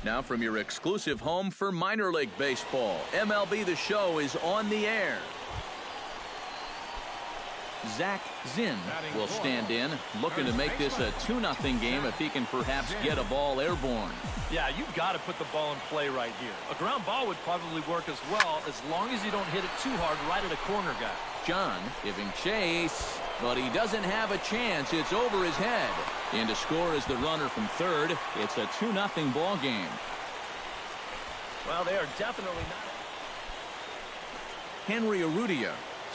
Now from your exclusive home for minor league baseball, MLB The Show is on the air. Zach Zinn will stand in, looking to make this a 2-0 game if he can perhaps get a ball airborne. Yeah, you've got to put the ball in play right here. A ground ball would probably work as well, as long as you don't hit it too hard right at a corner guy. John giving chase, but he doesn't have a chance. It's over his head. In to score is the runner from third. It's a 2-0 ball game. Well, they are definitely not. Henry Urrutia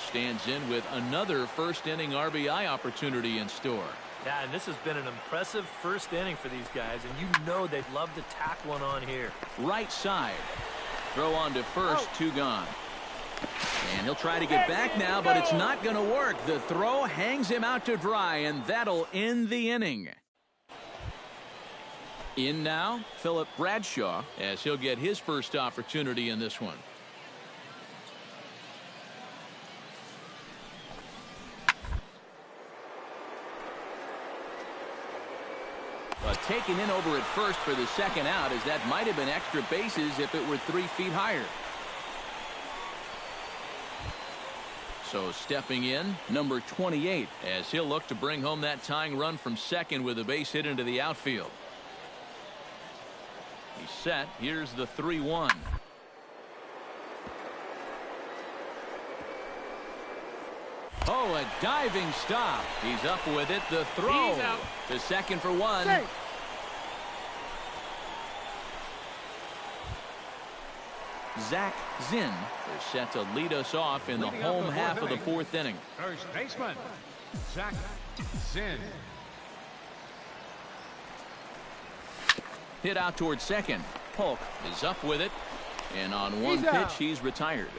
stands in with another first-inning RBI opportunity in store. Yeah, and this has been an impressive first inning for these guys, and you know they'd love to tack one on here. Right side. Throw on to first, 2 gone. And he'll try to get back now, but it's not going to work. The throw hangs him out to dry, and that'll end the inning. In now, Philip Bradshaw, as he'll get his first opportunity in this one. But taken in over at first for the second out, as that might have been extra bases if it were 3 feet higher. So stepping in, number 28, as he'll look to bring home that tying run from second with a base hit into the outfield. He's set. Here's the 3-1. Oh, a diving stop. He's up with it. The throw to second for 1. Safe. Zach Zinn is set to lead us off in the home half of the 4th inning. First baseman, Zach Zinn. Hit out towards second. Polk is up with it. And on one pitch, he's retired.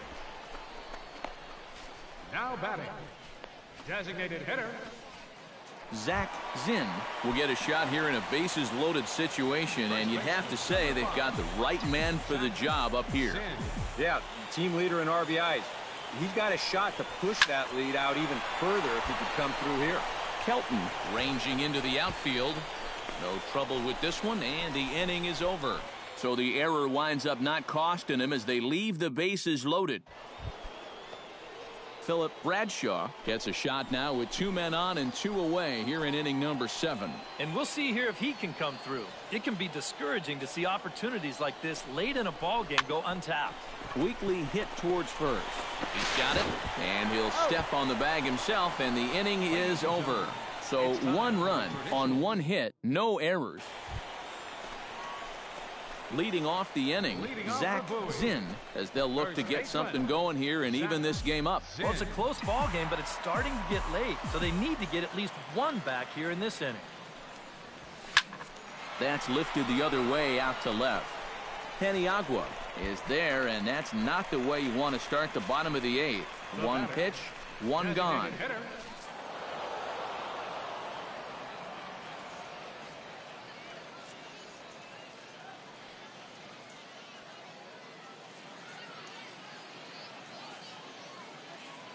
Now batting, designated hitter, Zach Zinn will get a shot here in a bases-loaded situation, and you'd have to say they've got the right man for the job up here. Yeah, team leader in RBIs. He's got a shot to push that lead out even further if he could come through here. Kelton ranging into the outfield. No trouble with this one, and the inning is over. So the error winds up not costing him as they leave the bases loaded. Philip Bradshaw gets a shot now with 2 men on and 2 away here in inning number 7. And we'll see here if he can come through. It can be discouraging to see opportunities like this late in a ball game go untapped. Weekly hit towards first. He's got it, and he'll step on the bag himself, and the inning is over. So 1 run on 1 hit, no errors. Leading off the inning, Zach Zinn, as they'll look to get something going here and even this game up. Well, it's a close ball game, but it's starting to get late, so they need to get at least 1 back here in this inning. That's lifted the other way out to left. Paniagua is there, and that's not the way you want to start the bottom of the 8th. 1 pitch, 1 gone.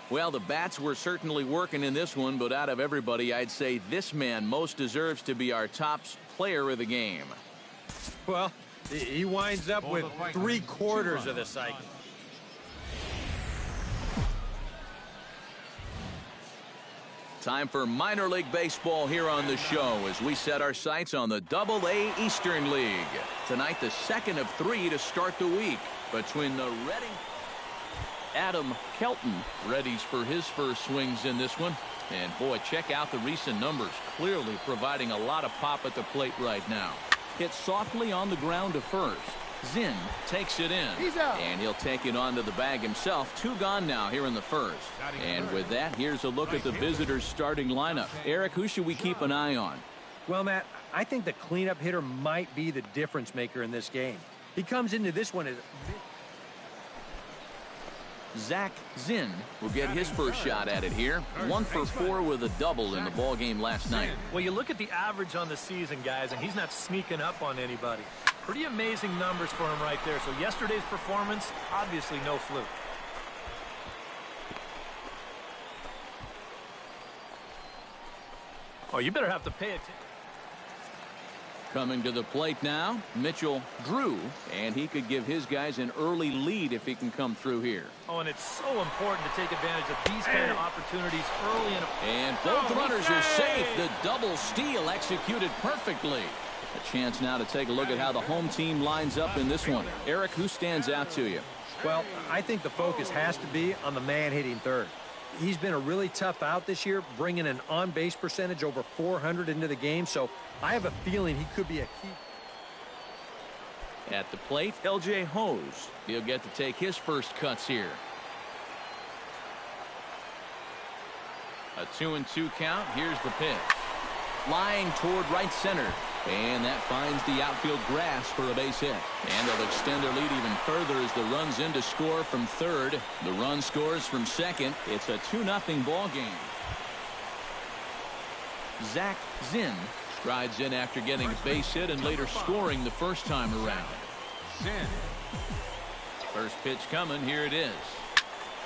Well, the bats were certainly working in this one, but out of everybody, I'd say this man most deserves to be our top player of the game. Well, he winds up with 3/4 of the cycle. Time for minor league baseball here on the show as we set our sights on the Double-A Eastern League. Tonight, the second of 3 to start the week between the Reading. Adam Kelton readies for his first swings in this one. And boy, check out the recent numbers. Clearly providing a lot of pop at the plate right now. Hit softly on the ground to first. Zinn takes it in. And he'll take it onto the bag himself. 2 gone now here in the first. And with that, here's a look at the visitors' starting lineup. Eric, who should we keep an eye on? Well, Matt, I think the cleanup hitter might be the difference maker in this game. He comes into this one as... Zach Zinn will get his first shot at it here. 1 for 4 with a double in the ball game last night. Well, you look at the average on the season, guys, and he's not sneaking up on anybody. Pretty amazing numbers for him right there. So yesterday's performance, obviously no fluke. Oh, you better have to pay attention. Coming to the plate now, Mitchell Drew, and he could give his guys an early lead if he can come through here. Oh, and it's so important to take advantage of these kind of opportunities early in a... And both runners are safe. The double steal executed perfectly. A chance now to take a look at how the home team lines up in this one. Eric, who stands out to you? Well, I think the focus has to be on the man hitting third. He's been a really tough out this year, bringing an on-base percentage over 400 into the game, so I have a feeling he could be a key. At the plate, L.J. Hose. He'll get to take his first cuts here. A 2-2 count. Here's the pitch. Flying toward right center. And that finds the outfield grass for a base hit. And they'll extend their lead even further as the run's in to score from third. The run scores from second. It's a 2-0 ball game. Zach Zinn strides in after getting a base hit and later scoring the first time around. Zinn. First pitch coming. Here it is.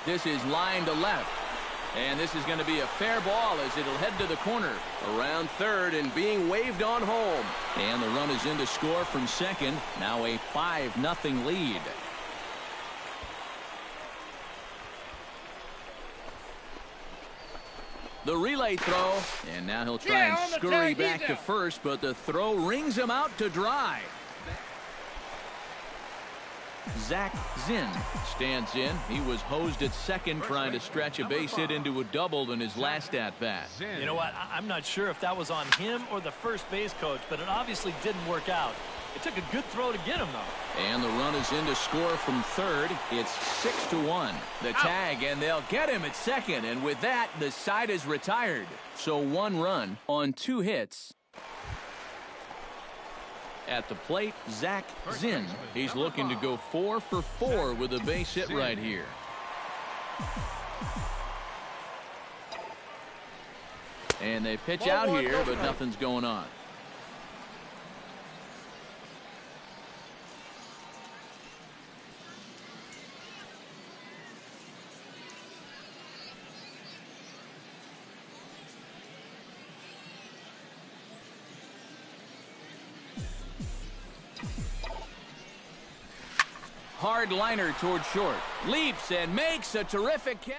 This is line to left. And this is going to be a fair ball as it'll head to the corner. Around third and being waved on home. And the run is in to score from second. Now a 5-0 lead. The relay throw. And now he'll try and scurry back to first, but the throw rings him out to dry. Zach Zinn stands in. He was hosed at second trying to stretch a base hit into a double in his last at-bat. You know what? I'm not sure if that was on him or the first base coach, but it obviously didn't work out. It took a good throw to get him, though. And the run is in to score from third. It's 6-1. The tag, and they'll get him at second. And with that, the side is retired. So 1 run on 2 hits. At the plate, Zach Zinn. He's looking to go 4 for 4 with a base hit right here. And they pitch out here, but nothing's going on. Hard liner toward short. Leaps and makes a terrific catch.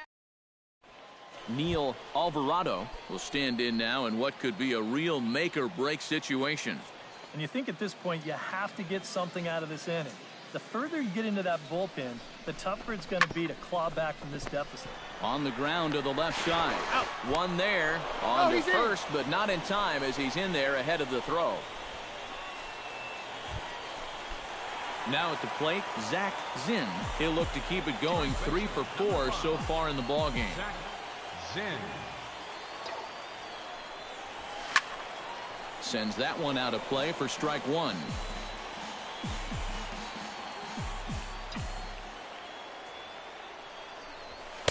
Neil Alvarado will stand in now in what could be a real make-or-break situation. And you think at this point you have to get something out of this inning. The further you get into that bullpen, the tougher it's going to be to claw back from this deficit. On the ground to the left side. One there. On to first, but not in time as he's in there ahead of the throw. Now at the plate, Zach Zinn. He'll look to keep it going 3 for 4 so far in the ballgame. Zach Zinn. Sends that one out of play for strike 1.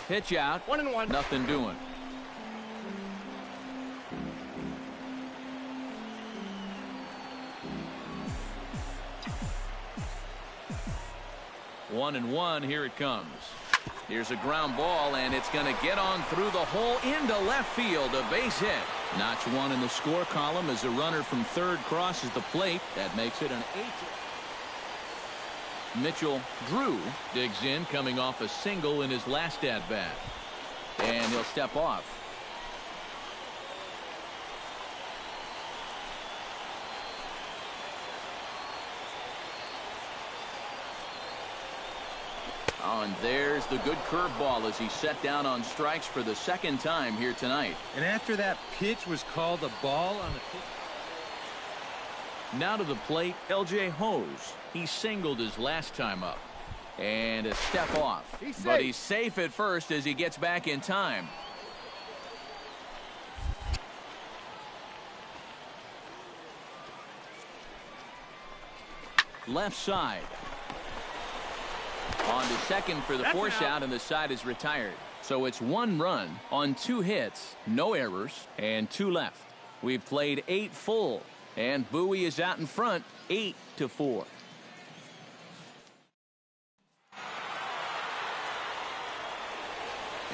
Pitch out. 1-1. Nothing doing. One and one. Here it comes. Here's a ground ball, and it's going to get on through the hole into left field. A base hit. Notch 1 in the score column as a runner from third crosses the plate. That makes it an 8. Mitchell Drew digs in, coming off a single in his last at-bat. And he'll step off. Oh, and there's the good curveball as he's set down on strikes for the second time here tonight. And after that pitch was called a ball on the pitch. Now to the plate, L.J. Hose. He singled his last time up. And a step off. But he's safe at first as he gets back in time. Left side. On to second for the force out, and the side is retired. So it's 1 run on 2 hits, no errors, and 2 left. We've played 8 full, and Bowie is out in front, 8-4.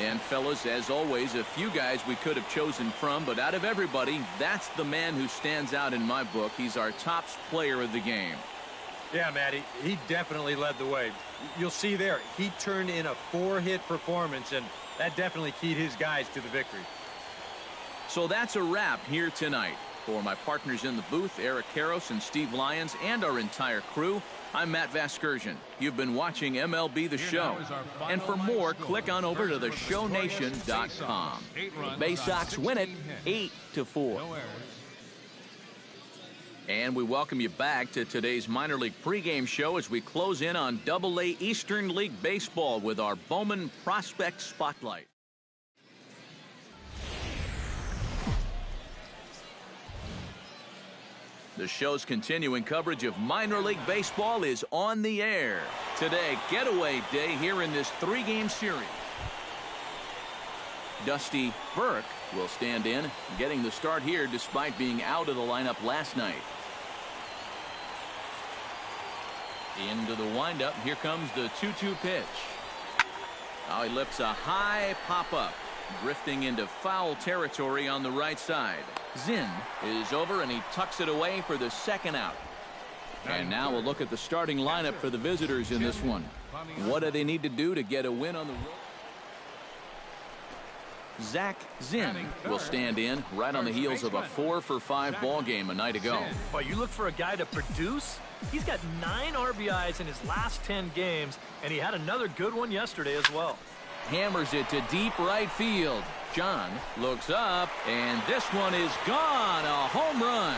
And fellas, as always, a few guys we could have chosen from, but out of everybody, that's the man who stands out in my book. He's our top player of the game. Yeah, Matty, he definitely led the way. You'll see there, he turned in a 4-hit performance, and that definitely keyed his guys to the victory. So that's a wrap here tonight. For my partners in the booth, Eric Karros and Steve Lyons, and our entire crew, I'm Matt Vasgersian. You've been watching MLB The Show. And for more, click on over to theshownation.com. The Bay Sox win it 8-4. And we welcome you back to today's minor league pregame show as we close in on Double-A Eastern League Baseball with our Bowman Prospect Spotlight. The show's continuing coverage of minor league baseball is on the air. Today, getaway day here in this 3-game series. Dusty Burke will stand in, getting the start here despite being out of the lineup last night. Into the windup, here comes the 2-2 pitch. Now he lifts a high pop-up, drifting into foul territory on the right side. Zinn is over and he tucks it away for the second out. And now we'll look at the starting lineup for the visitors in this one. What do they need to do to get a win on the road? Zach Zinn will stand in right on the heels of a 4-for-5 ball game a night ago. Well, you look for a guy to produce. He's got 9 RBIs in his last 10 games, and he had another good one yesterday as well. Hammers it to deep right field. John looks up, and this one is gone. A home run.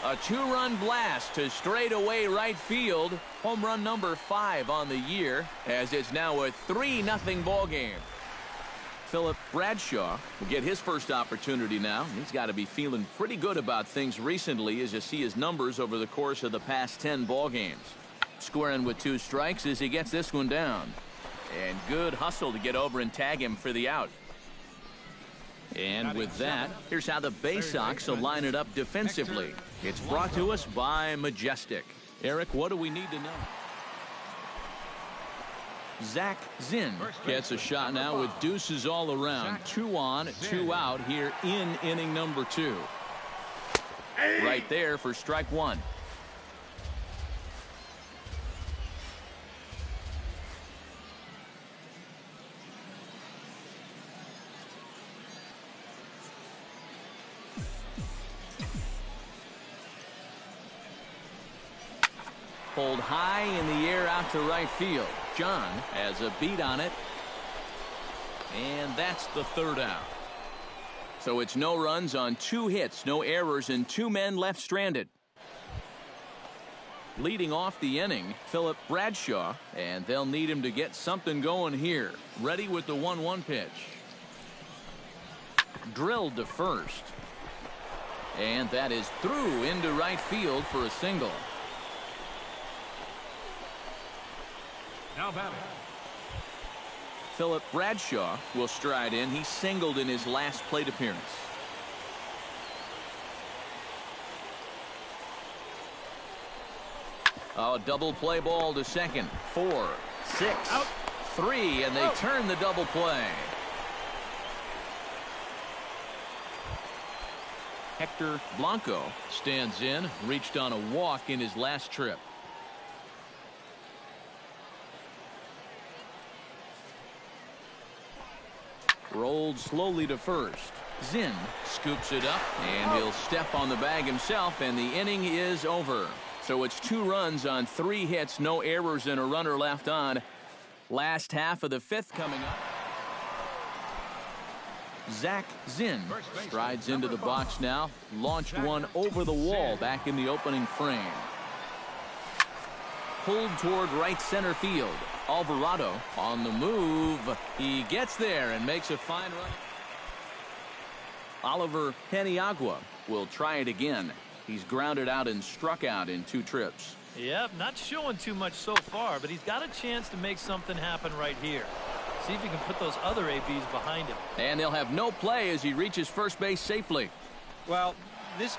A 2-run blast to straightaway right field. Home run number 5 on the year, as it's now a 3-0 ball game. Philip Bradshaw will get his first opportunity now. He's got to be feeling pretty good about things recently as you see his numbers over the course of the past 10 ball games. Squaring with 2 strikes as he gets this one down. And good hustle to get over and tag him for the out. And with that, here's how the Bay Sox will line it up defensively. It's brought to us by Majestic. Eric, what do we need to know? Zach Zinn gets a shot now with deuces all around. 2 on, 2 out here in inning number 2. Right there for strike 1. Pulled high in the air out to right field. John has a beat on it. And that's the 3rd out. So it's no runs on 2 hits, no errors, and 2 men left stranded. Leading off the inning, Philip Bradshaw, and they'll need him to get something going here. Ready with the 1-1 pitch. Drilled to first. And that is through into right field for a single. Now batting. Philip Bradshaw will stride in. He singled in his last plate appearance. Oh, double play ball to second. 4, 6, out. 3, and they turn the double play. Hector Blanco stands in, reached on a walk in his last trip. Rolled slowly to first. Zinn scoops it up, and he'll step on the bag himself, and the inning is over. So it's 2 runs on 3 hits, no errors, and a runner left on. Last half of the 5th coming up. Zach Zinn strides into the box now. Launched one over the wall back in the opening frame. Pulled toward right center field. Alvarado on the move. He gets there and makes a fine run. Oliver Peniagua will try it again. He's grounded out and struck out in 2 trips. Yep, not showing too much so far, but he's got a chance to make something happen right here. See if he can put those other ABs behind him. And they'll have no play as he reaches first base safely. Well, this.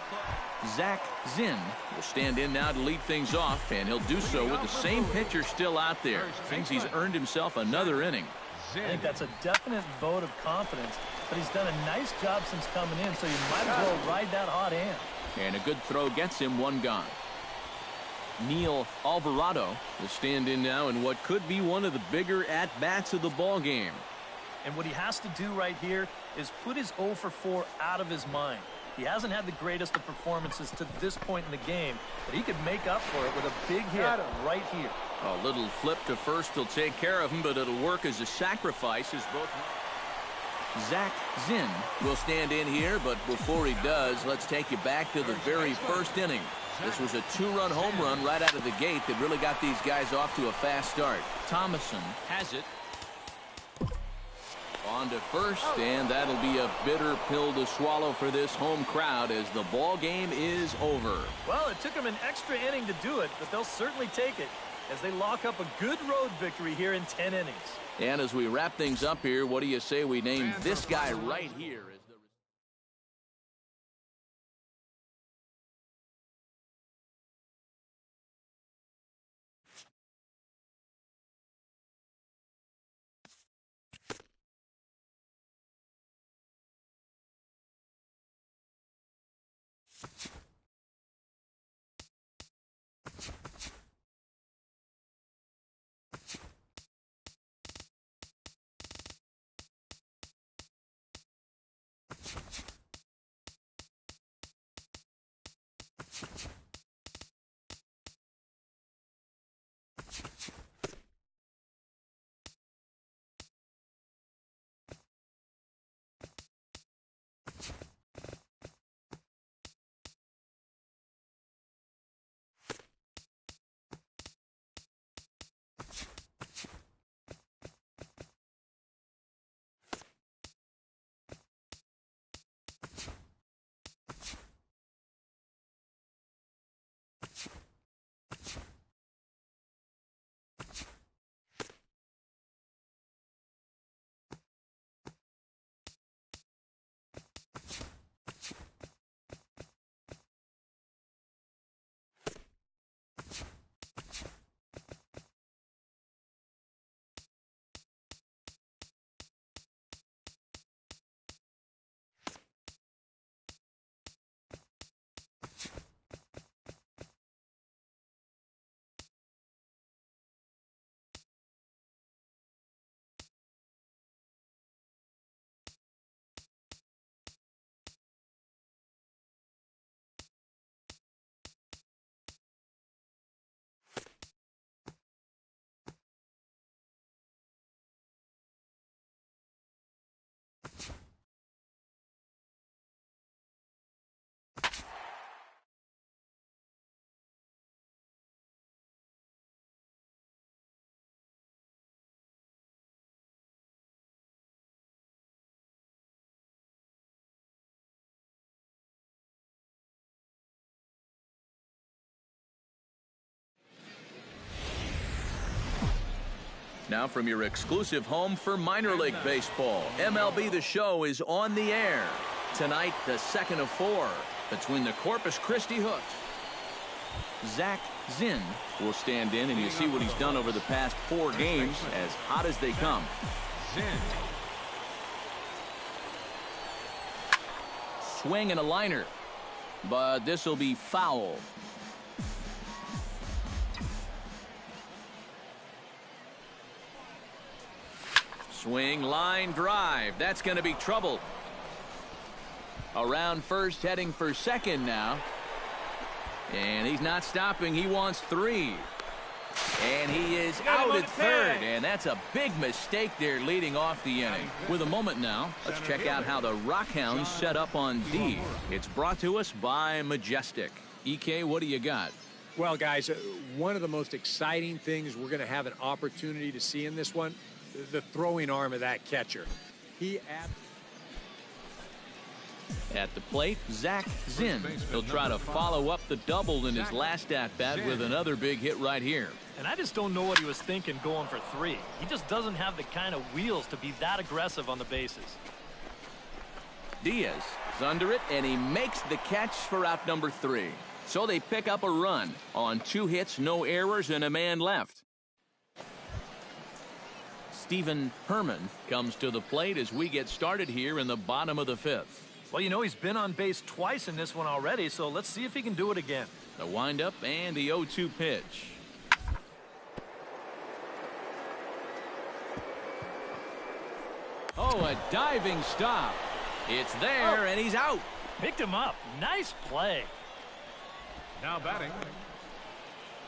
Zach Zinn will stand in now to lead things off, and he'll do so with the same pitcher still out there. Seems he's earned himself another inning. I think that's a definite vote of confidence, but he's done a nice job since coming in, so you might as well ride that hot hand. And a good throw gets him one gone. Neil Alvarado will stand in now in what could be one of the bigger at-bats of the ball game. And what he has to do right here is put his 0 for 4 out of his mind. He hasn't had the greatest of performances to this point in the game, but he could make up for it with a big hit right here. A little flip to first will take care of him, but it'll work as a sacrifice as both. Zach Zinn will stand in here, but before he does, let's take you back to the very first inning. This was a 2-run home run right out of the gate that really got these guys off to a fast start. Thomason has it. On to first, and that'll be a bitter pill to swallow for this home crowd as the ball game is over. Well, it took them an extra inning to do it, but they'll certainly take it as they lock up a good road victory here in 10 innings. And as we wrap things up here, what do you say we name this guy right here? Now from your exclusive home for minor league baseball, MLB The Show is on the air. Tonight, the second of 4 between the Corpus Christi Hooks. Zach Zinn will stand in, and you see what he's done over the past 4 games, as hot as they come. Swing and a liner, but this will be foul. Swing, line, drive. That's going to be trouble. Around first, heading for second now. And he's not stopping. He wants 3. And he is out at third. And that's a big mistake there leading off the inning. With a moment now, let's check out how the Rockhounds set up on D. It's brought to us by Majestic. EK, what do you got? Well, guys, one of the most exciting things we're going to have an opportunity to see in this one, the throwing arm of that catcher. At the plate, Zach Zinn. He'll try to follow up the double in his last at-bat with another big hit right here. And I just don't know what he was thinking going for 3. He just doesn't have the kind of wheels to be that aggressive on the bases. Diaz He's under it, and he makes the catch for out number 3. So they pick up a run on 2 hits, no errors, and a man left. Stephen Herman comes to the plate as we get started here in the bottom of the 5th. Well, you know, he's been on base twice in this one already, so let's see if he can do it again. The windup and the 0-2 pitch. Oh, a diving stop. It's there, and he's out. Picked him up. Nice play. Now batting,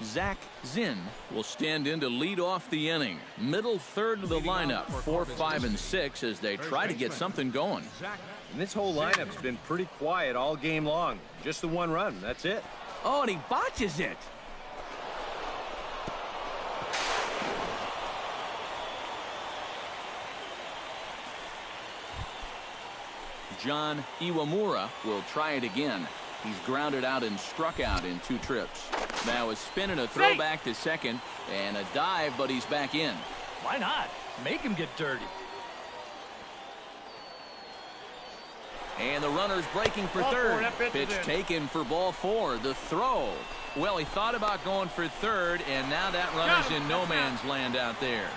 Zach Zinn will stand in to lead off the inning. Middle third of the lineup, 4, 5, and 6 as they try to get something going. And this whole lineup's been pretty quiet all game long. Just the 1 run. That's it. Oh, and he botches it. John Iwamura will try it again. He's grounded out and struck out in 2 trips. Now a spin and a throwback to second, and a dive, but he's back in. Why not? Make him get dirty. And the runner's breaking for third. Pitch taken for ball 4. The throw. Well, he thought about going for third, and now that runner's in no man's land out there.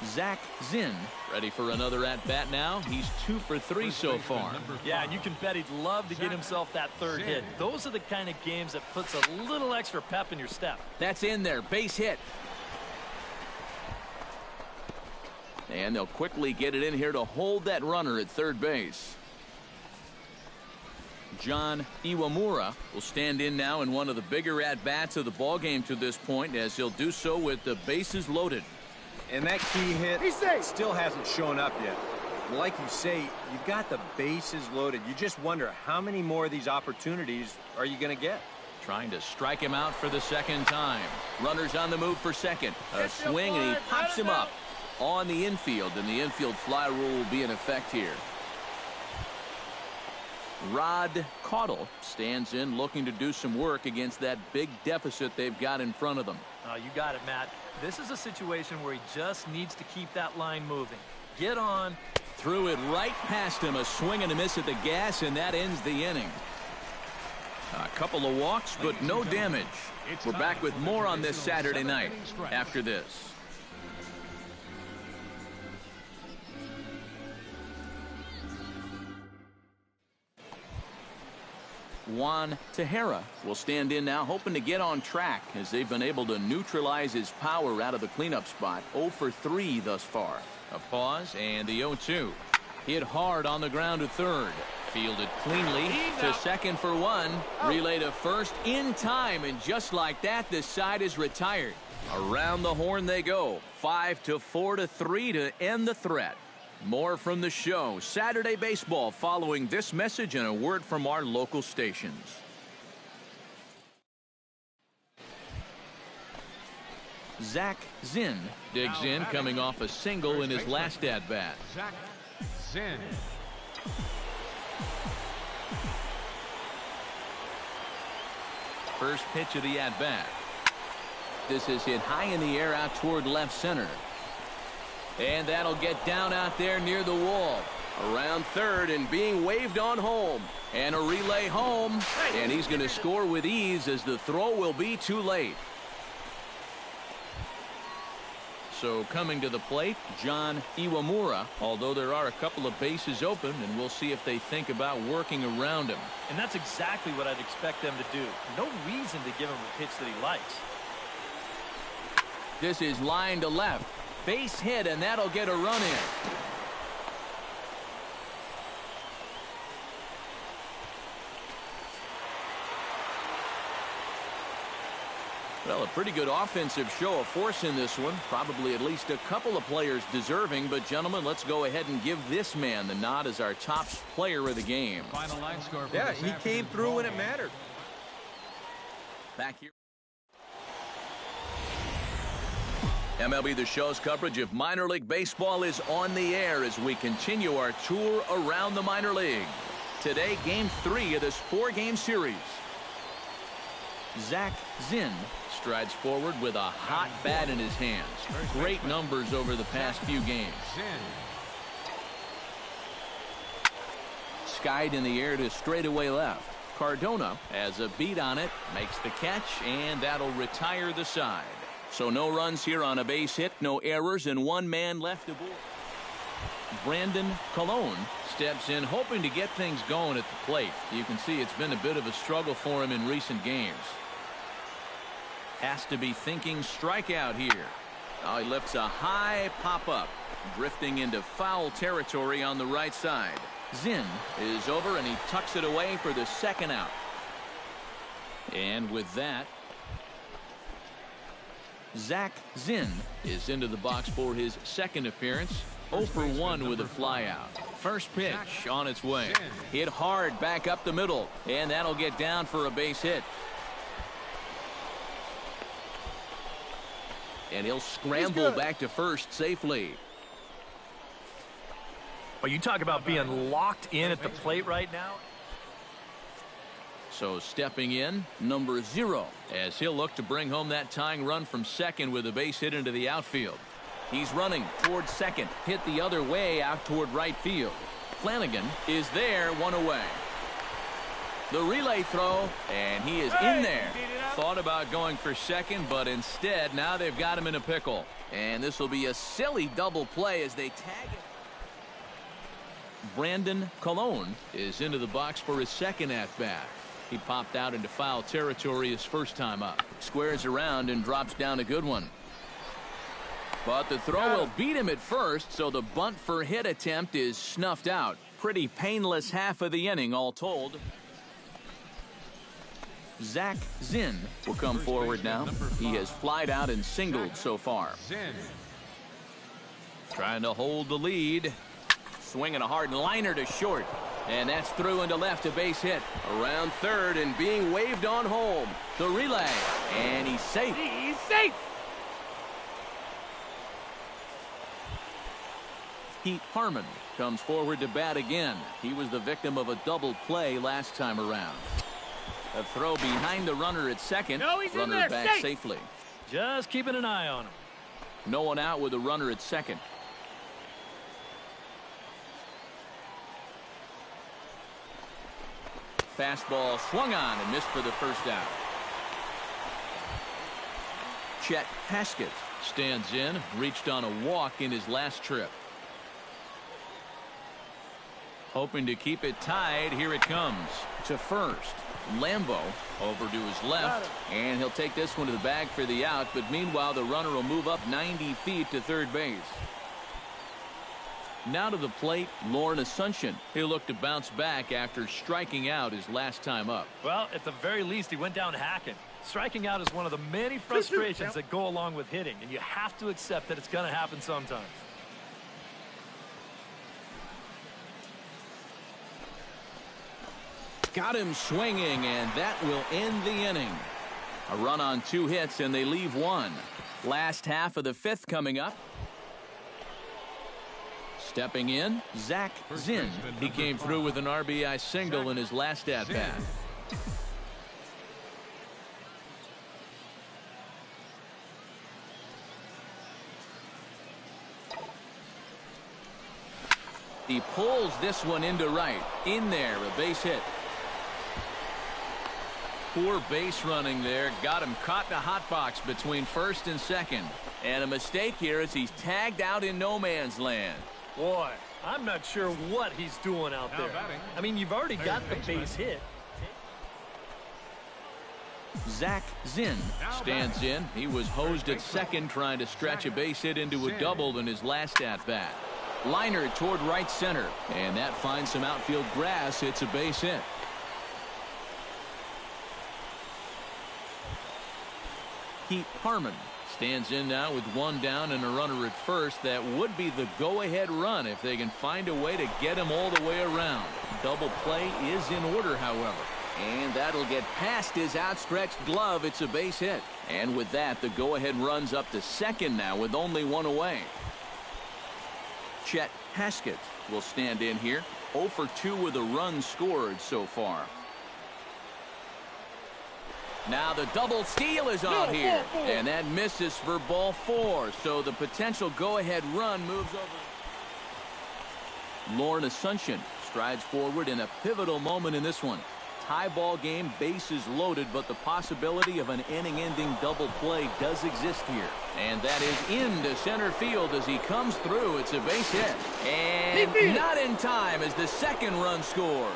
Zach Zinn ready for another at-bat now. He's 2 for 3 so far. Yeah, and you can bet he'd love to get himself that third hit. Those are the kind of games that puts a little extra pep in your step. That's in there. Base hit. And they'll quickly get it in here to hold that runner at third base. John Iwamura will stand in now in one of the bigger at-bats of the ballgame to this point, as he'll do so with the bases loaded. And that key hit still hasn't shown up yet. Like you say, you've got the bases loaded. You just wonder how many more of these opportunities are you going to get? Trying to strike him out for the second time. Runners on the move for second. A swing, and he pops him up on the infield, and the infield fly rule will be in effect here. Rod Caudle stands in looking to do some work against that big deficit they've got in front of them. Oh, you got it, Matt. This is a situation where he just needs to keep that line moving. Get on. Threw it right past him. A swing and a miss at the gas, and that ends the inning. A couple of walks, but no damage. We're back with more on this Saturday night after this. Juan Tejera will stand in now, hoping to get on track as they've been able to neutralize his power out of the cleanup spot. 0 for 3 thus far. A pause and the 0-2. Hit hard on the ground to third. Fielded cleanly to second for 1. Relay to first in time, and just like that, the side is retired. Around the horn they go. 5 to 4 to 3 to end the threat. More from the show. Saturday Baseball following this message and a word from our local stations. Zach Zinn digs in, coming off a single in his last at-bat. Zach Zinn. First pitch of the at-bat. This is hit high in the air out toward left center. And that'll get down out there near the wall. Around third and being waved on home. And a relay home. And he's going to score with ease as the throw will be too late. So coming to the plate, John Iwamura, although there are a couple of bases open, and we'll see if they think about working around him. And that's exactly what I'd expect them to do. No reason to give him a pitch that he likes. This is line to left. Base hit, and that'll get a run in. Well, a pretty good offensive show of force in this one. Probably at least a couple of players deserving. But, gentlemen, let's go ahead and give this man the nod as our top player of the game. Final line score for Yeah, he came through when it mattered. Back here. MLB The Show's coverage of minor league baseball is on the air as we continue our tour around the minor league. Today, Game 3 of this 4-game series. Zach Zinn strides forward with a hot bat in his hands. Great numbers over the past few games. skied in the air to straightaway left. Cardona has a beat on it, makes the catch, and that'll retire the side. So no runs here on a base hit, no errors, and one man left aboard. Brandon Colon steps in, hoping to get things going at the plate. You can see it's been a bit of a struggle for him in recent games. Has to be thinking strikeout here. Now he lifts a high pop-up, drifting into foul territory on the right side. Zinn is over, and he tucks it away for the second out. And with that, Zach Zinn is into the box for his second appearance. 0 for 1 with a flyout. First pitch on its way. Hit hard back up the middle, and that'll get down for a base hit. And he'll scramble back to first safely. Well, you talk about being locked in at the plate right now. So stepping in, number 0, as he'll look to bring home that tying run from second with a base hit into the outfield. He's running towards second, hit the other way out toward right field. Flanagan is there, one away. The relay throw, and he is in there. Thought about going for second, but instead now they've got him in a pickle. And this will be a silly double play as they tag it. Brandon Colon is into the box for his second at-bat. He popped out into foul territory his first time up. Squares around and drops down a good one. But the throw will beat him at first, so the bunt for hit attempt is snuffed out. Pretty painless half of the inning, all told. Zach Zinn will come forward now. He has flied out and singled so far. Trying to hold the lead. Swinging a hard liner to short. And that's through into left, a base hit. Around third and being waved on home. The relay. And he's safe. He's safe. Pete Harmon comes forward to bat again. He was the victim of a double play last time around. A throw behind the runner at second. No, he's runner in there, back safe. safely. Just keeping an eye on him. No one out with a runner at second. Fastball swung on and missed for the first out. Chet Haskett stands in, reached on a walk in his last trip. Hoping to keep it tied. Here it comes to first. Lambo over to his left, and he'll take this one to the bag for the out, but meanwhile the runner will move up 90 feet to third base. Now to the plate, Lauren Asuncion. He'll look to bounce back after striking out his last time up. Well, at the very least, he went down hacking. Striking out is one of the many frustrations that go along with hitting, and you have to accept that it's going to happen sometimes. Got him swinging, and that will end the inning. A run on 2 hits, and they leave 1. Last half of the 5th coming up. Stepping in, Zach Zinn. He came through with an RBI single in his last at-bat. He pulls this one into right. In there, a base hit. Poor base running there. Got him caught in a hot box between first and second. And a mistake here as he's tagged out in no man's land. Boy, I'm not sure what he's doing out there. I mean, you've already got the base hit. Zach Zinn stands in. He was hosed at second trying to stretch a base hit into a double in his last at-bat. Liner toward right center, and that finds some outfield grass. It's a base hit. Pete Harmon stands in now with 1 down and a runner at first. That would be the go-ahead run if they can find a way to get him all the way around. Double play is in order, however. And that'll get past his outstretched glove. It's a base hit. And with that, the go-ahead runs up to second now with only 1 away. Chet Haskett will stand in here. 0 for 2 with a run scored so far. Now the double steal is on here. And that misses for ball 4. So the potential go-ahead run moves over. Lauren Asuncion strides forward in a pivotal moment in this one. Tie ball game, bases loaded, but the possibility of an inning-ending double play does exist here. And that is into center field as he comes through. It's a base hit. And not in time as the second run scores.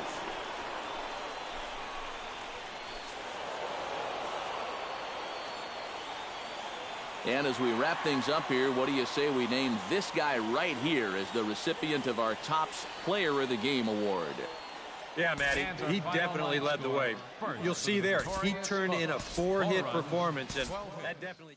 And as we wrap things up here, what do you say we name this guy right here as the recipient of our Topps Player of the Game award? Yeah, Matty, he definitely led the way. You'll see there, he turned in a 4-hit performance, and that definitely...